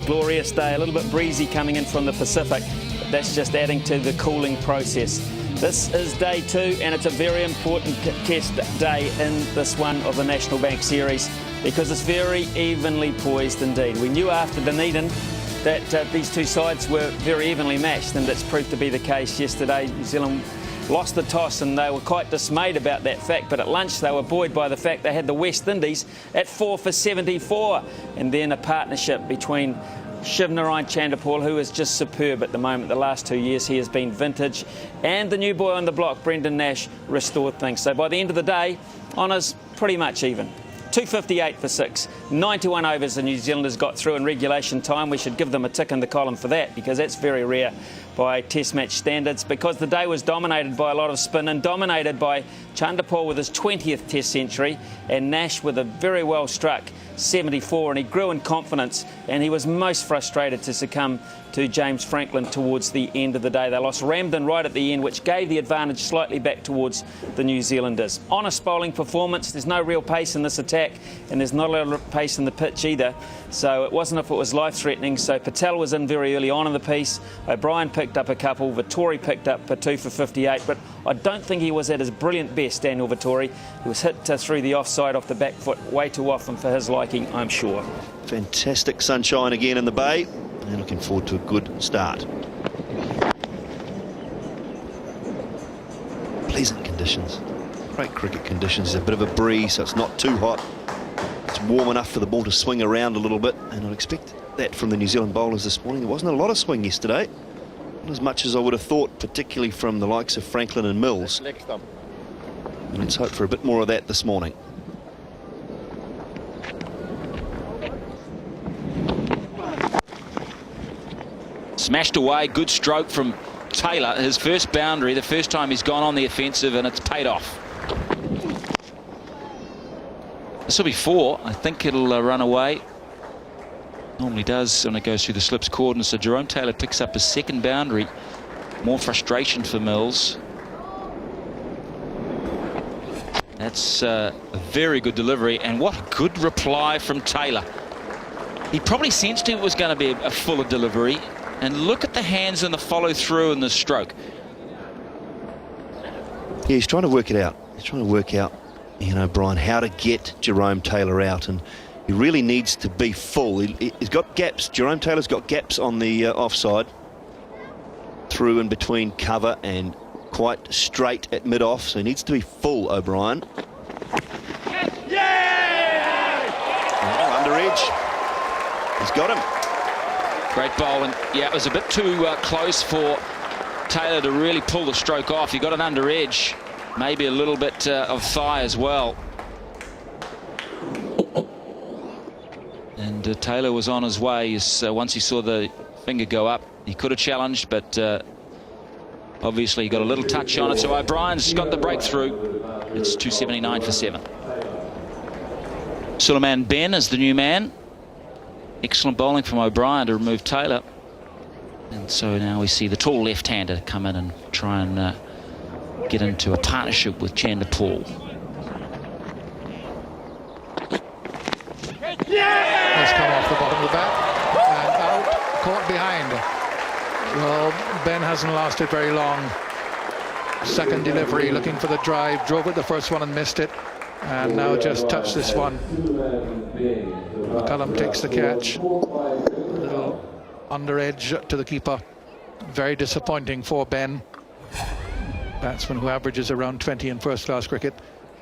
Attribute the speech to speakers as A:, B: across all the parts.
A: Glorious day, a little bit breezy coming in from the Pacific. But that's just adding to the cooling process. This is day 2 and it's a very important test day in this one of the National Bank Series because it's very evenly poised indeed. We knew after Dunedin that these two sides were very evenly matched, and that's proved to be the case yesterday. New Zealand lost the toss and they were quite dismayed about that fact, but at lunch they were buoyed by the fact they had the West Indies at 4 for 74, and then a partnership between Shivnarine Chanderpaul, who is just superb at the moment. The last 2 years he has been vintage, and the new boy on the block, Brendan Nash, restored things. So by the end of the day, honours pretty much even. 258 for 6, 91 overs the New Zealanders got through in regulation time. We should give them a tick in the column for that, because that's very rare by test match standards, because the day was dominated by a lot of spin and dominated by Chanderpaul with his 20th test century and Nash with a very well struck 74, and he grew in confidence and he was most frustrated to succumb to James Franklin towards the end of the day. They lost Ramden right at the end, which gave the advantage slightly back towards the New Zealanders. Honest bowling performance. There's no real pace in this attack and there's not a lot of pace in the pitch either, so it wasn't if it was life-threatening. So Patel was in very early on in the piece. O'Brien picked up a couple. Vittori picked up a 2 for 58, but I don't think he was at his brilliant best, Daniel Vittori. He was hit through the offside off the back foot way too often for his liking, I'm sure.
B: Fantastic sunshine again in the bay, and looking forward to a good start. Pleasant conditions, great cricket conditions. There's a bit of a breeze, so it's not too hot. It's warm enough for the ball to swing around a little bit, and I'd expect that from the New Zealand bowlers this morning. There wasn't a lot of swing yesterday, not as much as I would have thought, particularly from the likes of Franklin and Mills. And let's hope for a bit more of that this morning.
C: Smashed away, good stroke from Taylor. His first boundary, the first time he's gone on the offensive, and it's paid off. This will be 4. I think it'll run away. Normally does when it goes through the slips cordon. So Jerome Taylor picks up his second boundary. More frustration for Mills. That's a very good delivery, and what a good reply from Taylor. He probably sensed it was going to be a fuller delivery. And look at the hands and the follow through and the stroke.
B: Yeah, he's trying to work it out. He's trying to work out, you know, Brian, how to get Jerome Taylor out, and he really needs to be full. He's got gaps. Jerome Taylor's got gaps on the offside, through and between cover and quite straight at mid-off, so he needs to be full, O'Brien. Yeah! Oh, under edge. He's got him.
C: Great bowling. Yeah, it was a bit too close for Taylor to really pull the stroke off. He got an under edge, maybe a little bit of thigh as well. And Taylor was on his way. Once he saw the finger go up, he could have challenged, but obviously he got a little touch on it. So O'Brien's got the breakthrough. It's 279 for 7. Suleiman Ben is the new man. Excellent bowling from O'Brien to remove Taylor. And so now we see the tall left-hander come in and try and get into a partnership with Chanderpaul.
D: Has come off the bottom of the bat and out, caught behind. Well, Ben hasn't lasted very long. Second delivery, looking for the drive, drove at the first one and missed it, and now just touched this one. McCullum takes the catch. A little under edge to the keeper. Very disappointing for Ben, batsman who averages around 20 in first-class cricket,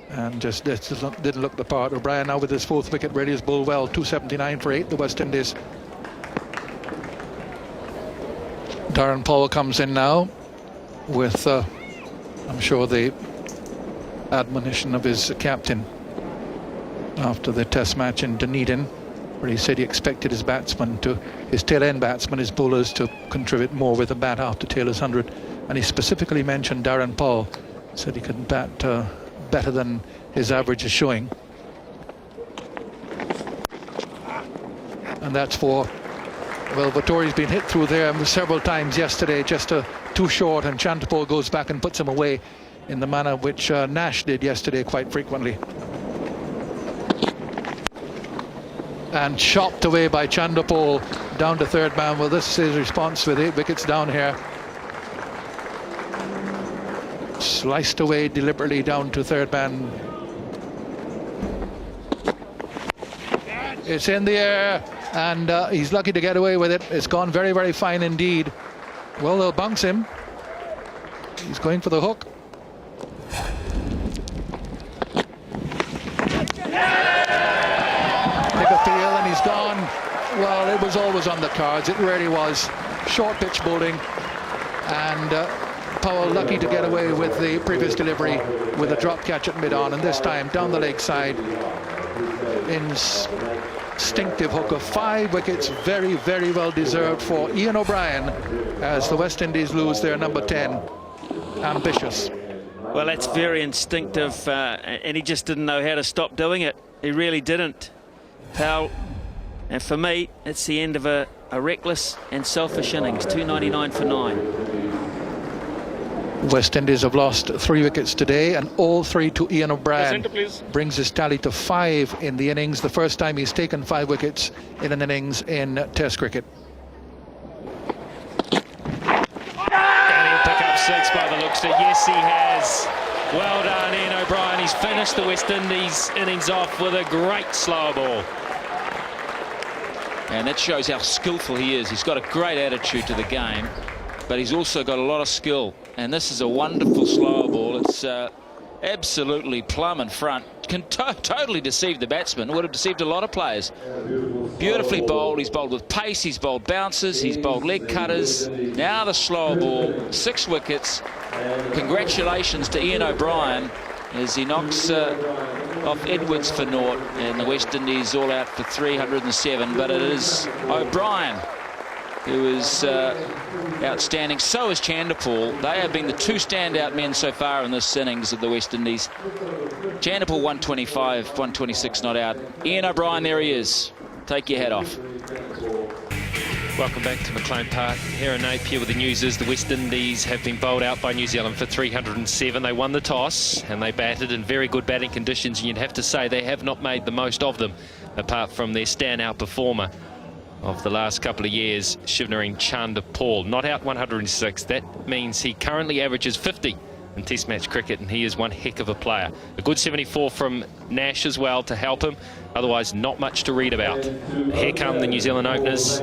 D: and just didn't look the part. O'Brien now with his 4th wicket, really has bowled well. 279 for 8, the West Indies. Darren Paul comes in now with, I'm sure, the admonition of his captain after the test match in Dunedin, where he said he expected his tail-end batsmen, his bowlers, to contribute more with the bat after Taylor's 100. And he specifically mentioned Darren Paul, said he could bat better than his average is showing. And that's for, well, Vittori's been hit through there several times yesterday, just too short, and Chanderpaul goes back and puts him away in the manner which Nash did yesterday quite frequently. And chopped away by Chanderpaul. down to third man. Well, this is his response with 8 wickets down here. Sliced away deliberately down to third man. It's in the air, and he's lucky to get away with it. It's gone very, very fine indeed. Well, they'll bounce him. He's going for the hook. Take a feel, and he's gone. Well, it was always on the cards. It really was. Short pitch bowling, and Powell lucky to get away with the previous delivery with a drop catch at mid-on, and this time down the leg side. Instinctive hook of 5 wickets, very, very well deserved for Ian O'Brien as the West Indies lose their number 10. Ambitious.
A: Well, that's very instinctive, and he just didn't know how to stop doing it. He really didn't, Powell. And for me, it's the end of a reckless and selfish innings. 299 for 9.
D: West Indies have lost 3 wickets today, and all 3 to Ian O'Brien. Brings his tally to 5 in the innings, the first time he's taken 5 wickets in an innings in Test cricket.
E: And he'll pick up 6 by the looks of it. Yes, he has. Well done, Ian O'Brien. He's finished the West Indies innings off with a great slower ball.
C: And that shows how skillful he is. He's got a great attitude to the game, but he's also got a lot of skill. And this is a wonderful slower ball. It's absolutely plumb in front. Can totally deceive the batsman. Would have deceived a lot of players. Beautifully bowled. He's bowled with pace. He's bowled bouncers. He's bowled leg cutters. Now the slower ball. 6 wickets. Congratulations to Ian O'Brien as he knocks off Edwards for naught. And the West Indies all out for 307. But it is O'Brien who is outstanding. So is Chanderpaul. They have been the 2 standout men so far in this innings of the West Indies. Chanderpaul 125, 126 not out. Ian O'Brien, there he is. Take your hat off.
E: Welcome back to McLean Park here in Napier, where the news is the West Indies have been bowled out by New Zealand for 307. They won the toss and they batted in very good batting conditions, and you'd have to say they have not made the most of them, apart from their standout performer of the last couple of years, Shivnarine Chanderpaul. Not out 106. That means he currently averages 50 in Test match cricket, and he is one heck of a player. A good 74 from Nash as well to help him. Otherwise, not much to read about. Here come the New Zealand openers.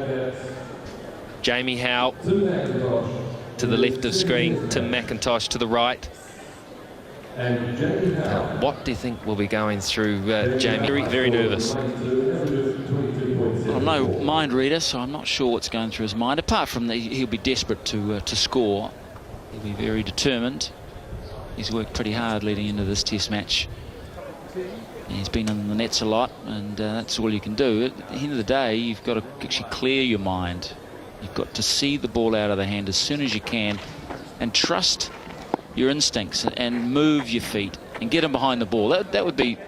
E: Jamie Howe to the left of screen, Tim McIntosh to the right. What do you think will be going through Jamie? Very, very nervous.
C: I'm no mind reader, so I'm not sure what's going through his mind. Apart from that, he'll be desperate to score. He'll be very determined. He's worked pretty hard leading into this Test match. He's been in the nets a lot, and that's all you can do. At the end of the day, you've got to actually clear your mind. You've got to see the ball out of the hand as soon as you can, and trust your instincts and move your feet and get him behind the ball. That would be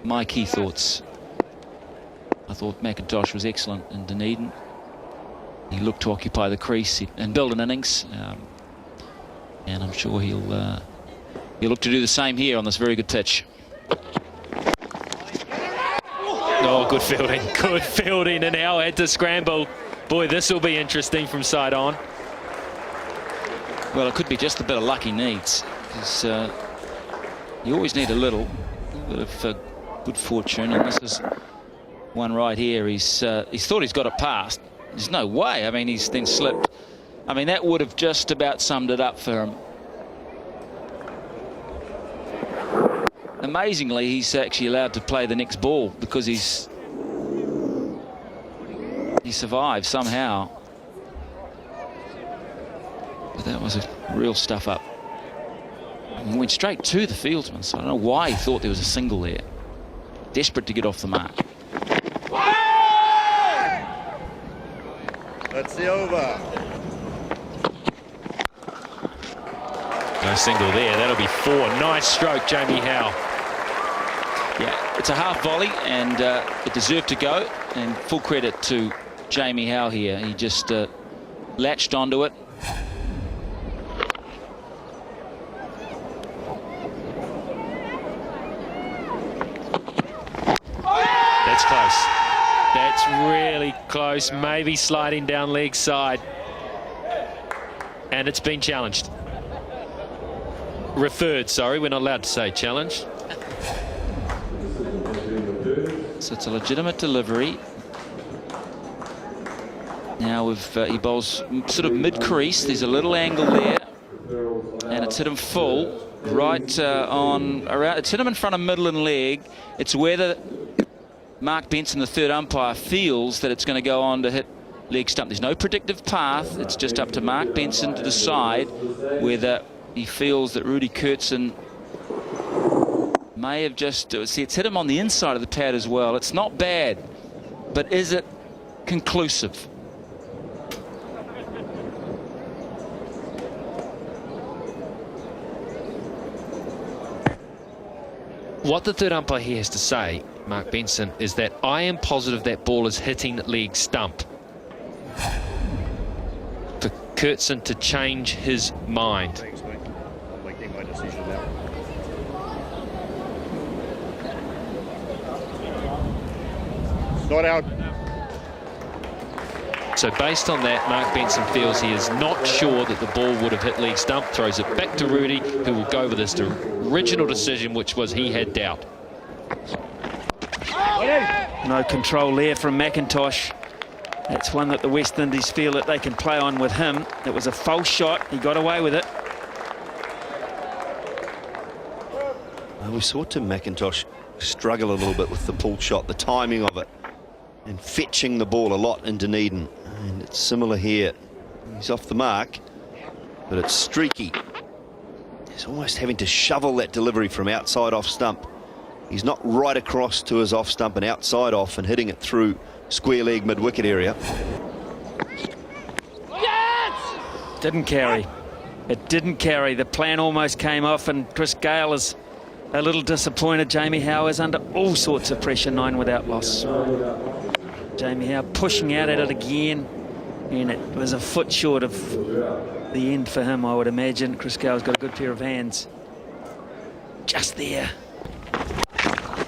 C: my key thoughts. I thought McIntosh was excellent in Dunedin. He looked to occupy the crease and build an innings, and I'm sure he'll look to do the same here on this very good pitch.
E: Oh, good fielding, and Howe had to scramble. Boy, this will be interesting from side on.
C: Well, it could be just a bit of luck he needs, because you always need a little bit of good fortune, and this is one right here. He's thought he's got it past. There's no way. I mean, he's then slipped. I mean, that would have just about summed it up for him. Amazingly, he's actually allowed to play the next ball because he survived somehow. But that was a real stuff up. And went straight to the fieldsman, so I don't know why he thought there was a single there. Desperate to get off the mark.
F: That's the over.
E: No single there. That'll be 4. Nice stroke, Jamie Howe.
C: Yeah, it's a half volley, and it deserved to go. And full credit to Jamie Howe here. He just latched onto it.
E: That's close. That's That's really close, maybe sliding down leg side. And it's been challenged. Referred, sorry, we're not allowed to say challenged.
C: So it's a legitimate delivery. Now he bowls sort of mid-crease. There's a little angle there. And it's hit him full. Right on around. It's hit him in front of middle and leg. It's whether Mark Benson, the third umpire, feels that it's going to go on to hit leg stump. There's no predictive path. It's just up to Mark Benson to decide whether he feels that Rudy Kurtzen may have just... See, it's hit him on the inside of the pad as well. It's not bad, but is it conclusive?
E: What the third umpire here has to say, Mark Benson, is that I am positive that ball is hitting leg stump. For Kurtzen to change his mind.
F: Thanks, mate. I'm making my decision now. Not out.
E: So based on that, Mark Benson feels he is not sure that the ball would have hit leg stump, throws it back to Rudy, who will go with his original decision, which was he had doubt.
A: No control there from McIntosh. That's one that the West Indies feel that they can play on with him. It was a false shot. He got away with it.
B: Well, we saw Tim McIntosh struggle a little bit with the pull shot, the timing of it, and fetching the ball a lot in Dunedin. And it's similar here. He's off the mark, but it's streaky. He's almost having to shovel that delivery from outside off stump. He's not right across to his off stump and outside off and hitting it through square leg mid-wicket area.
A: Didn't carry. It didn't carry. The plan almost came off, and Chris Gale is a little disappointed. Jamie Howe is under all sorts of pressure, 9 without loss. Jamie Howe pushing out at it again, and it was a foot short of the end for him, I would imagine. Chris Gale's got a good pair of hands. Just there.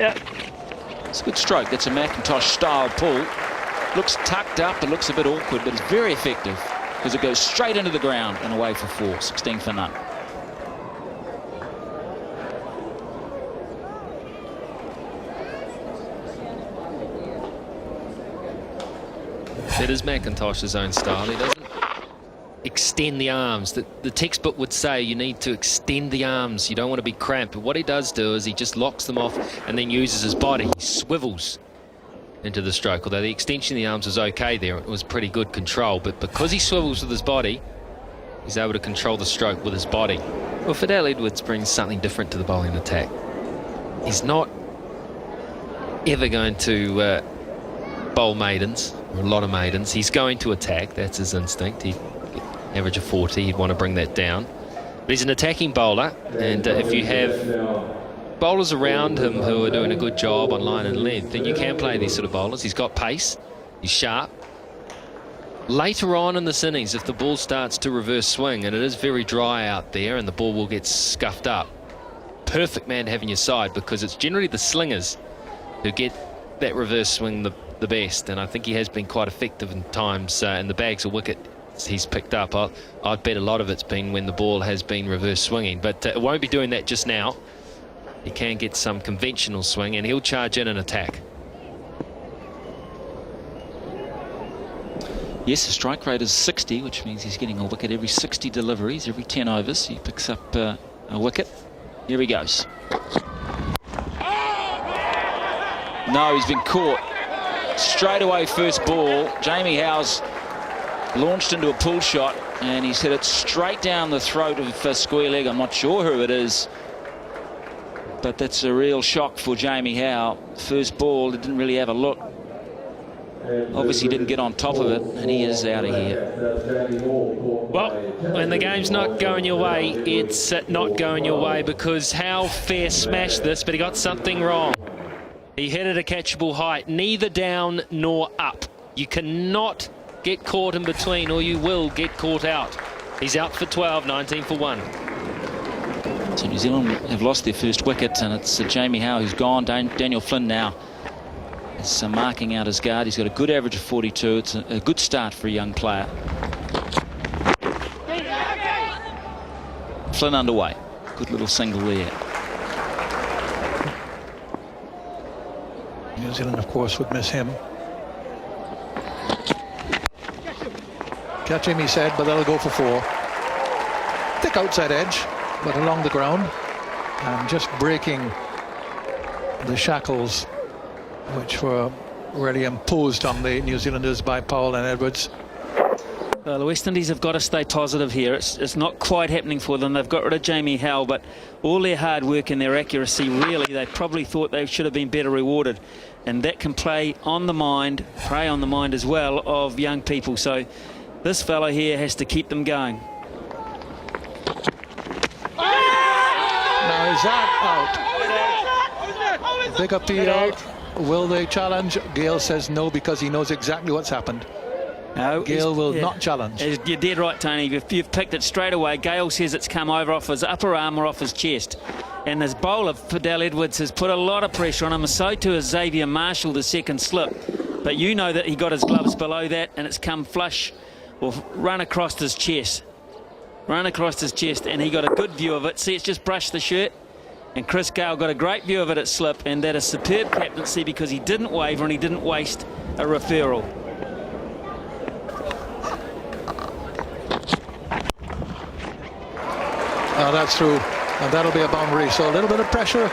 A: Yeah.
C: It's a good stroke. That's a McIntosh style pull. Looks tucked up, it looks a bit awkward, but it's very effective because it goes straight into the ground and away for 4, 16 for none.
E: That is McIntosh's own style. He doesn't extend the arms. The textbook would say you need to extend the arms. You don't want to be cramped. But what he does do is he just locks them off and then uses his body. He swivels into the stroke. Although the extension of the arms was okay there. It was pretty good control. But because he swivels with his body, he's able to control the stroke with his body. Well, Fidel Edwards brings something different to the bowling attack. He's not ever going to bowl maidens, or a lot of maidens. He's going to attack. That's his instinct. He'd average of 40. He'd want to bring that down. But he's an attacking bowler, and if you have bowlers around him who are doing a good job on line and length, then you can play these sort of bowlers. He's got pace. He's sharp. Later on in this innings, if the ball starts to reverse swing, and it is very dry out there and the ball will get scuffed up, perfect man to have on your side, because it's generally the slingers who get that reverse swing the best, and I think he has been quite effective in times in the bags of wicket he's picked up. I'd bet a lot of it's been when the ball has been reverse swinging, but it won't be doing that just now. He can get some conventional swing and he'll charge in and attack.
C: Yes, the strike rate is 60, which means he's getting a wicket every 60 deliveries, every 10 overs. He picks up a wicket. Here he goes. No, he's been caught. Straight away first ball. Jamie Howe's launched into a pull shot and he's hit it straight down the throat of square leg. I'm not sure who it is, but that's a real shock for Jamie Howe. First ball, he didn't really have a look. Obviously didn't get on top of it, and he is out of here.
E: Well, when the game's not going your way, it's not going your way, because Howe fair smashed this, but he got something wrong. He hit at a catchable height, neither down nor up. You cannot get caught in between, or you will get caught out. He's out for 12, 19 for 1.
C: So New Zealand have lost their first wicket, and it's Jamie Howe who's gone. Daniel Flynn now He's marking out his guard. He's got a good average of 42. It's a good start for a young player. Flynn underway. Good little single there.
D: New Zealand, of course, would miss him. Catch him, he said, but that'll go for 4. Thick outside edge, but along the ground. And just breaking the shackles which were really imposed on the New Zealanders by Powell and Edwards.
A: Well, the West Indies have got to stay positive here. It's not quite happening for them. They've got rid of Jamie Howell, but all their hard work and their accuracy, really, they probably thought they should have been better rewarded. And that can prey on the mind as well of young people. So this fellow here has to keep them going.
D: Now, is that out? Big appeal. Will they challenge? Gale says no, because he knows exactly what's happened.
A: No,
D: Gale will not challenge.
A: You're dead right, Tony. If you've picked it straight away, Gale says it's come over off his upper arm or off his chest. And this bowler, Fidel Edwards, has put a lot of pressure on him. So too has Xavier Marshall, the second slip. But you know that he got his gloves below that, and it's come flush or run across his chest. Run across his chest, and he got a good view of it. See, it's just brushed the shirt. And Chris Gale got a great view of it at slip, and that is superb captaincy because he didn't waver and he didn't waste a referral.
D: Oh, that's through, and that'll be a boundary. So a little bit of pressure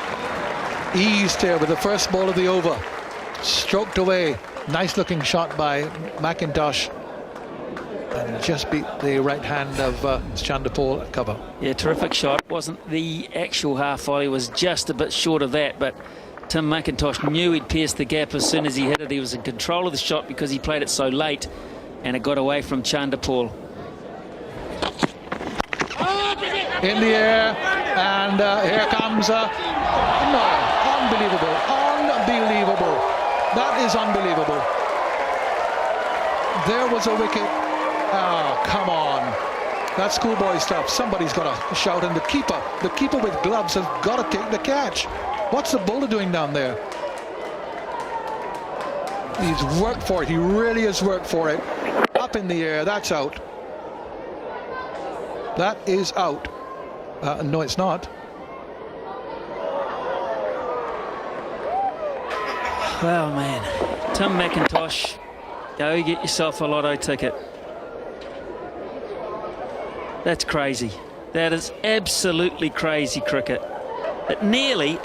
D: eased here with the first ball of the over. Stroked away. Nice looking shot by McIntosh, and just beat the right hand of Chandapol at cover.
A: Yeah, terrific shot. Wasn't the actual half volley, was just a bit short of that, but Tim McIntosh knew he'd pierced the gap as soon as he hit it. He was in control of the shot because he played it so late, and it got away from Chandapol.
D: In the air, and here comes no, unbelievable, unbelievable. That is unbelievable. There was a wicket. Oh, come on. That's schoolboy stuff. Somebody's got to shout, and the keeper with gloves has got to take the catch. What's the bowler doing down there? He's worked for it. He really has worked for it. Up in the air. That's out. That is out. No, it's not.
A: Well, man, Tim McIntosh, go get yourself a lotto ticket. That's crazy. That is absolutely crazy cricket. It nearly,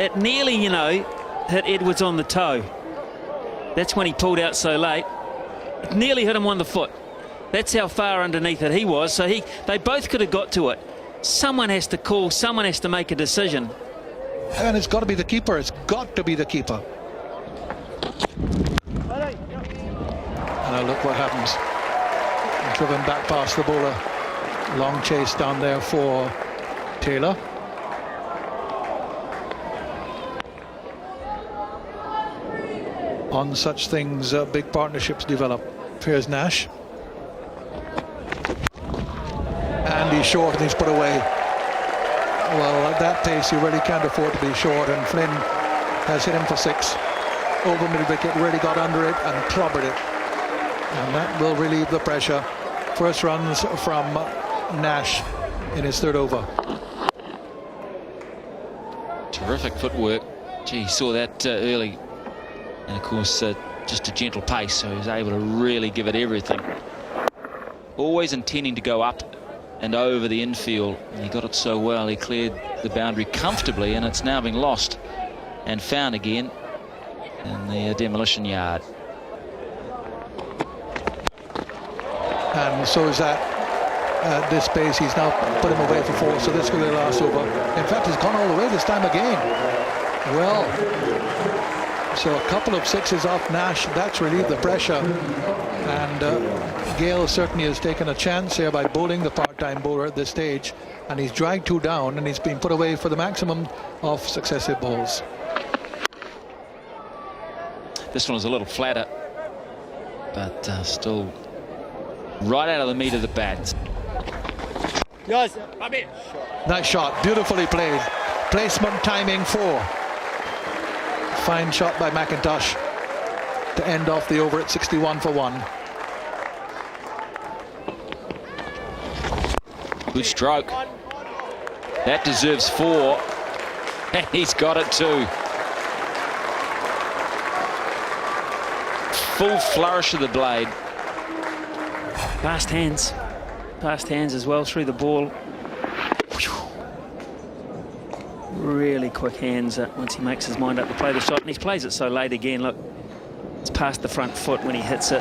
A: you know, hit Edwards on the toe. That's when he pulled out so late. It nearly hit him on the foot. That's how far underneath it he was. So they both could have got to it. Someone has to call, someone has to make a decision.
D: And it's got to be the keeper. It's got to be the keeper. And now look what happens. Driven back past the bowler. Long chase down there for Taylor. On such things, big partnerships develop. Here's Nash. And he's short and he's put away. Well, at that pace, you really can't afford to be short, and Flynn has hit him for 6. Over mid-wicket, really got under it and clobbered it. And that will relieve the pressure. First runs from Nash in his 3rd over.
C: Terrific footwork. Gee, he saw that early. And, of course, just a gentle pace, so he was able to really give it everything. Always intending to go up and over the infield, and he got it so well. He cleared the boundary comfortably, and it's now been lost and found again in the demolition yard.
D: And so is that. At this pace, he's now put him away for 4, so this will be the last over. In fact, he's gone all the way this time again. Well, so a couple of 6s off Nash, that's relieved the pressure. And Gale certainly has taken a chance here by bowling the part-time bowler at this stage, and he's dragged 2 down, and he's been put away for the maximum of successive balls.
C: This one was a little flatter, but still right out of the meat of the bat.
D: Nice shot, beautifully played. Placement, timing, 4. Fine shot by McIntosh. to end off the over at 61 for 1.
C: Good stroke. That deserves 4. And he's got it too. Full flourish of the blade.
A: Fast hands as well through the ball. Really quick hands once he makes his mind up to play the shot, and he plays it so late again. Look, it's past the front foot when he hits it.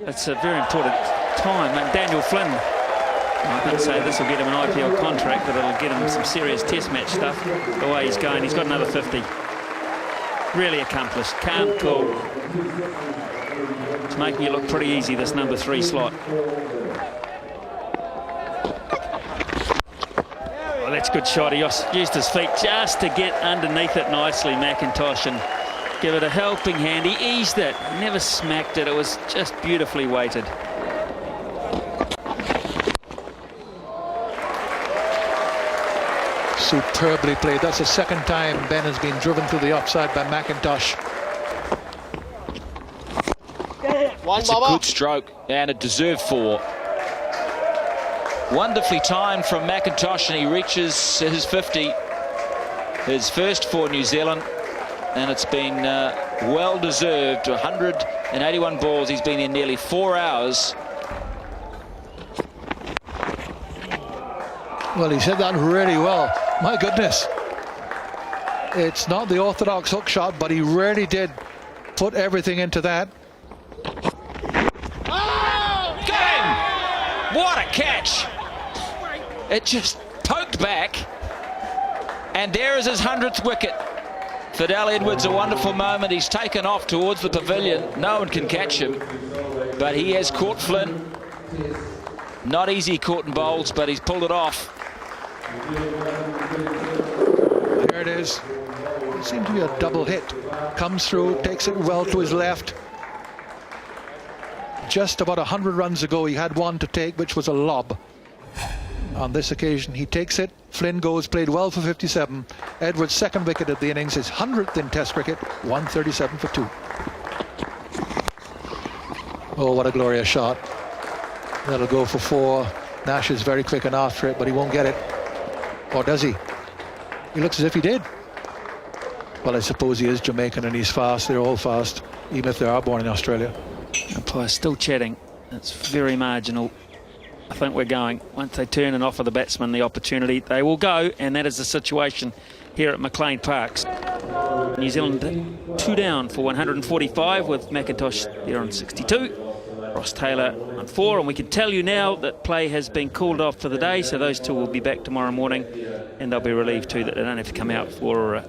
A: It's a very important time. And Daniel Flynn, I didn't say this will get him an IPL contract, but it'll get him some serious test match stuff. The way he's going, he's got another 50. Really accomplished, calm, cool. It's making it look pretty easy, this number 3 slot. Oh, that's a good shot. He used his feet just to get underneath it nicely, McIntosh, and give it a helping hand. He eased it, never smacked it. It was just beautifully weighted.
D: Superbly played. That's the second time Ben has been driven to the offside by McIntosh.
C: It's a good stroke, and it deserved 4. Wonderfully timed from McIntosh, and he reaches his 50. His first for New Zealand, and it's been well deserved. 181 balls. He's been in nearly 4 hours.
D: Well, he said that really well. My goodness. It's not the orthodox hook shot, but he really did put everything into that.
C: Got him! What a catch! It just poked back, and there is his 100th wicket. Fidel Edwards, a wonderful moment. He's taken off towards the pavilion. No one can catch him, but he has caught Flynn. Not easy caught in bowls, but he's pulled it off.
D: There it is. It seemed to be a double hit. Comes through, takes it well to his left. Just about 100 runs ago, he had one to take, which was a lob. On this occasion, he takes it. Flynn goes, played well for 57. Edwards' second wicket of the innings, his 100th in Test cricket, 137 for 2. Oh, what a glorious shot. That'll go for 4. Nash is very quick and after it, but he won't get it. Or does he? He looks as if he did. Well, I suppose he is Jamaican and he's fast. They're all fast, even if they are born in Australia.
A: Umpire's still chatting. It's very marginal. I think we're going. Once they turn and offer the batsman the opportunity, they will go, and that is the situation here at McLean Parks. New Zealand 2 down for 145 with McIntosh there on 62. Ross Taylor on 4, and we can tell you now that play has been called off for the day, so those two will be back tomorrow morning, and they'll be relieved too that they don't have to come out for